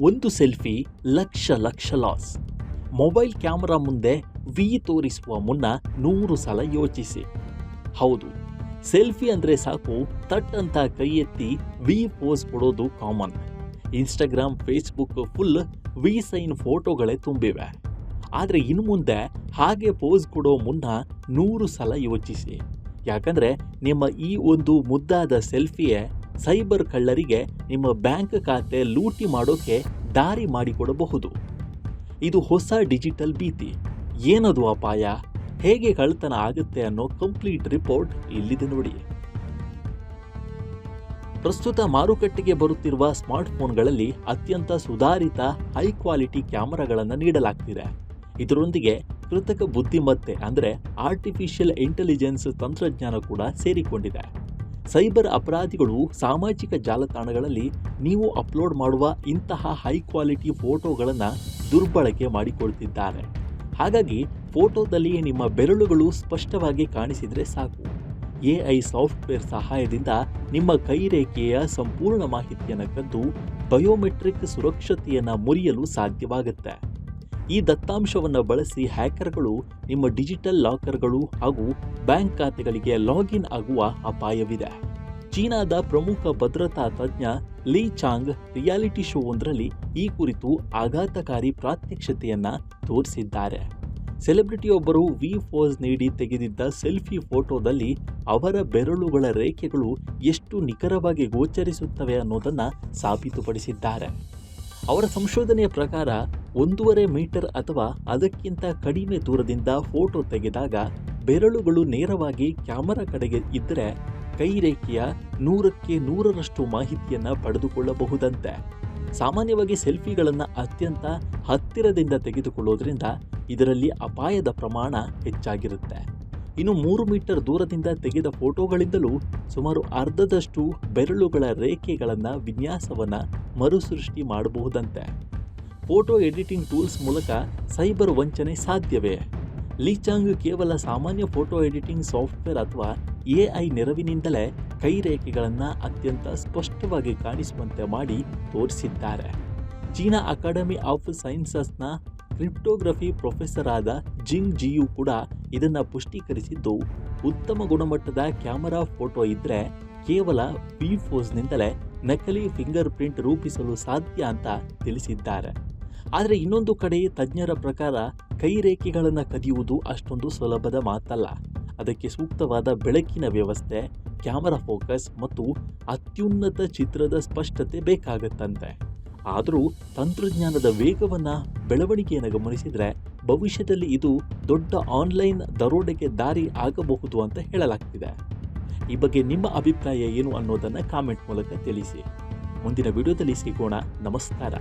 ಒಂದು selfie lakh lakh loss. Mobile camera ಮುಂದೆ V ತೋರಿಸುವ ಮುನ್ನ 100 ಸಲ ಯೋಚಿಸಿ. ಹೌದು, ಸೆಲ್ಫಿ ಅಂದರೆ ಸಾಕು ತಟ್ ಅಂತ ಕೈ ಎತ್ತಿ ವಿ ಪೋಸ್ ಕೊಡೋದು common. Instagram, Facebook full V sign ಫೋಟೋಗಳೇ ತುಂಬಿವೆ. ಆದರೆ ಇನ್ನು ಮುಂದೆ ಹಾಗೆ ಪೋಸ್ ಕೊಡೋ ಮುನ್ನ 100 ಸಲ ಯೋಚಿಸಿ. ಯಾಕಂದರೆ ನಿಮ್ಮ ಈ ಒಂದು ಮುದ್ದಾದ ಸೆಲ್ಫಿಯೇ ಸೈಬರ್ ಕಳ್ಳರಿಗೆ ನಿಮ್ಮ ಬ್ಯಾಂಕ್ ಖಾತೆ ಲೂಟಿ ಮಾಡೋಕ್ಕೆ ದಾರಿ ಮಾಡಿಕೊಡಬಹುದು. ಇದು ಹೊಸ ಡಿಜಿಟಲ್ ಭೀತಿ. ಏನದು ಅಪಾಯ, ಹೇಗೆ ಕಳ್ಳತನ ಆಗುತ್ತೆ ಅನ್ನೋ ಕಂಪ್ಲೀಟ್ ರಿಪೋರ್ಟ್ ಇಲ್ಲಿದೆ ನೋಡಿ. ಪ್ರಸ್ತುತ ಮಾರುಕಟ್ಟೆಗೆ ಬರುತ್ತಿರುವ ಸ್ಮಾರ್ಟ್ಫೋನ್ಗಳಲ್ಲಿ ಅತ್ಯಂತ ಸುಧಾರಿತ ಹೈ ಕ್ವಾಲಿಟಿ ಕ್ಯಾಮೆರಾಗಳನ್ನು ನೀಡಲಾಗ್ತಿದೆ. ಇದರೊಂದಿಗೆ ಕೃತಕ ಬುದ್ಧಿಮತ್ತೆ ಅಂದರೆ ಆರ್ಟಿಫಿಷಿಯಲ್ ಇಂಟೆಲಿಜೆನ್ಸ್ ತಂತ್ರಜ್ಞಾನ ಕೂಡ ಸೇರಿಕೊಂಡಿದೆ. ಸೈಬರ್ ಅಪರಾಧಿಗಳು ಸಾಮಾಜಿಕ ಜಾಲತಾಣಗಳಲ್ಲಿ ನೀವು ಅಪ್ಲೋಡ್ ಮಾಡುವ ಇಂತಹ ಹೈ ಕ್ವಾಲಿಟಿ ಫೋಟೋಗಳನ್ನು ದುರ್ಬಳಕೆ ಮಾಡಿಕೊಳ್ತಿದ್ದಾರೆ. ಹಾಗಾಗಿ ಫೋಟೋದಲ್ಲಿ ನಿಮ್ಮ ಬೆರಳುಗಳು ಸ್ಪಷ್ಟವಾಗಿ ಕಾಣಿಸಿದರೆ ಸಾಕು, AI ಸಾಫ್ಟ್ವೇರ್ ಸಹಾಯದಿಂದ ನಿಮ್ಮ ಕೈರೇಖೆಯ ಸಂಪೂರ್ಣ ಮಾಹಿತಿಯನ್ನು ಕದ್ದು ಬಯೋಮೆಟ್ರಿಕ್ ಸುರಕ್ಷತೆಯನ್ನು ಮುರಿಯಲು ಸಾಧ್ಯವಾಗುತ್ತೆ. ಈ ದತ್ತಾಂಶವನ್ನು ಬಳಸಿ ಹ್ಯಾಕರ್ಗಳು ನಿಮ್ಮ ಡಿಜಿಟಲ್ ಲಾಕರ್ಗಳು ಹಾಗೂ ಬ್ಯಾಂಕ್ ಖಾತೆಗಳಿಗೆ ಲಾಗಿನ್ ಆಗುವ ಅಪಾಯವಿದೆ. ಚೀನಾದ ಪ್ರಮುಖ ಭದ್ರತಾ ತಜ್ಞ ಲೀ ಚಾಂಗ್ ರಿಯಾಲಿಟಿ ಶೋ ಒಂದರಲ್ಲಿ ಈ ಕುರಿತು ಆಘಾತಕಾರಿ ಪ್ರಾತ್ಯಕ್ಷತೆಯನ್ನು ತೋರಿಸಿದ್ದಾರೆ. ಸೆಲೆಬ್ರಿಟಿಯೊಬ್ಬರು ವಿ ಪೋಸ್ ನೀಡಿ ತೆಗೆದಿದ್ದ ಸೆಲ್ಫಿ ಫೋಟೋದಲ್ಲಿ ಅವರ ಬೆರಳುಗಳ ರೇಖೆಗಳು ಎಷ್ಟು ನಿಖರವಾಗಿ ಗೋಚರಿಸುತ್ತವೆ ಅನ್ನೋದನ್ನು ಸಾಬೀತುಪಡಿಸಿದ್ದಾರೆ. ಅವರ ಸಂಶೋಧನೆಯ ಪ್ರಕಾರ 1.5 ಮೀಟರ್ ಅಥವಾ ಅದಕ್ಕಿಂತ ಕಡಿಮೆ ದೂರದಿಂದ ಫೋಟೋ ತೆಗೆದಾಗ ಬೆರಳುಗಳು ನೇರವಾಗಿ ಕ್ಯಾಮೆರಾ ಕಡೆಗೆ ಇದ್ದರೆ ಕೈರೇಖೆಯ 100ಕ್ಕೆ 100ರಷ್ಟು ಮಾಹಿತಿಯನ್ನು ಪಡೆದುಕೊಳ್ಳಬಹುದಂತೆ. ಸಾಮಾನ್ಯವಾಗಿ ಸೆಲ್ಫಿಗಳನ್ನು ಅತ್ಯಂತ ಹತ್ತಿರದಿಂದ ತೆಗೆದುಕೊಳ್ಳೋದ್ರಿಂದ ಇದರಲ್ಲಿ ಅಪಾಯದ ಪ್ರಮಾಣ ಹೆಚ್ಚಾಗಿರುತ್ತೆ. ಇನ್ನು 3 ಮೀಟರ್ ದೂರದಿಂದ ತೆಗೆದ ಫೋಟೋಗಳಿಂದಲೂ ಸುಮಾರು ಅರ್ಧದಷ್ಟು ಬೆರಳುಗಳ ರೇಖೆಗಳನ್ನು ವಿನ್ಯಾಸವನ್ನು ಮರುಸೃಷ್ಟಿ ಮಾಡಬಹುದಂತೆ. ಫೋಟೋ ಎಡಿಟಿಂಗ್ ಟೂಲ್ಸ್ ಮೂಲಕ ಸೈಬರ್ ವಂಚನೆ ಸಾಧ್ಯವೇ? ಲೀಚಾಂಗ್ ಕೇವಲ ಸಾಮಾನ್ಯ ಫೋಟೋ ಎಡಿಟಿಂಗ್ ಸಾಫ್ಟ್ವೇರ್ ಅಥವಾ AI ನೆರವಿನಿಂದಲೇ ಕೈರೇಖೆಗಳನ್ನು ಅತ್ಯಂತ ಸ್ಪಷ್ಟವಾಗಿ ಕಾಣಿಸುವಂತೆ ಮಾಡಿ ತೋರಿಸಿದ್ದಾರೆ. ಚೀನಾ ಅಕಾಡೆಮಿ ಆಫ್ ಸೈನ್ಸಸ್ನ ಕ್ರಿಪ್ಟೋಗ್ರಫಿ ಪ್ರೊಫೆಸರ್ ಆದ ಜಿಂಗ್ ಜಿಯು ಕೂಡ ಇದನ್ನು ಪುಷ್ಟೀಕರಿಸಿದ್ದು, ಉತ್ತಮ ಗುಣಮಟ್ಟದ ಕ್ಯಾಮೆರಾ ಫೋಟೋ ಇದ್ದರೆ ಕೇವಲ ವಿ ಪೋಸ್ನಿಂದಲೇ ನಕಲಿ ಫಿಂಗರ್ ಪ್ರಿಂಟ್ ರೂಪಿಸಲು ಸಾಧ್ಯ ಅಂತ ತಿಳಿಸಿದ್ದಾರೆ. ಆದರೆ ಇನ್ನೊಂದು ಕಡೆ ತಜ್ಞರ ಪ್ರಕಾರ ಕೈರೇಖೆಗಳನ್ನು ಕದಿಯುವುದು ಅಷ್ಟೊಂದು ಸುಲಭದ ಮಾತಲ್ಲ. ಅದಕ್ಕೆ ಸೂಕ್ತವಾದ ಬೆಳಕಿನ ವ್ಯವಸ್ಥೆ, ಕ್ಯಾಮರಾ ಫೋಕಸ್ ಮತ್ತು ಅತ್ಯುನ್ನತ ಚಿತ್ರದ ಸ್ಪಷ್ಟತೆ ಬೇಕಾಗತ್ತಂತೆ. ಆದರೂ ತಂತ್ರಜ್ಞಾನದ ಬೆಳವಣಿಗೆಯನ್ನು ಗಮನಿಸಿದರೆ ಭವಿಷ್ಯದಲ್ಲಿ ಇದು ದೊಡ್ಡ ಆನ್ಲೈನ್ ದರೋಡೆಗೆ ದಾರಿ ಆಗಬಹುದು ಅಂತ ಹೇಳಲಾಗ್ತಿದೆ. ಈ ಬಗ್ಗೆ ನಿಮ್ಮ ಅಭಿಪ್ರಾಯ ಏನು ಅನ್ನೋದನ್ನು ಕಾಮೆಂಟ್ ಮೂಲಕ ತಿಳಿಸಿ. ಮುಂದಿನ ವಿಡಿಯೋದಲ್ಲಿ ಸಿಗೋಣ. ನಮಸ್ಕಾರ.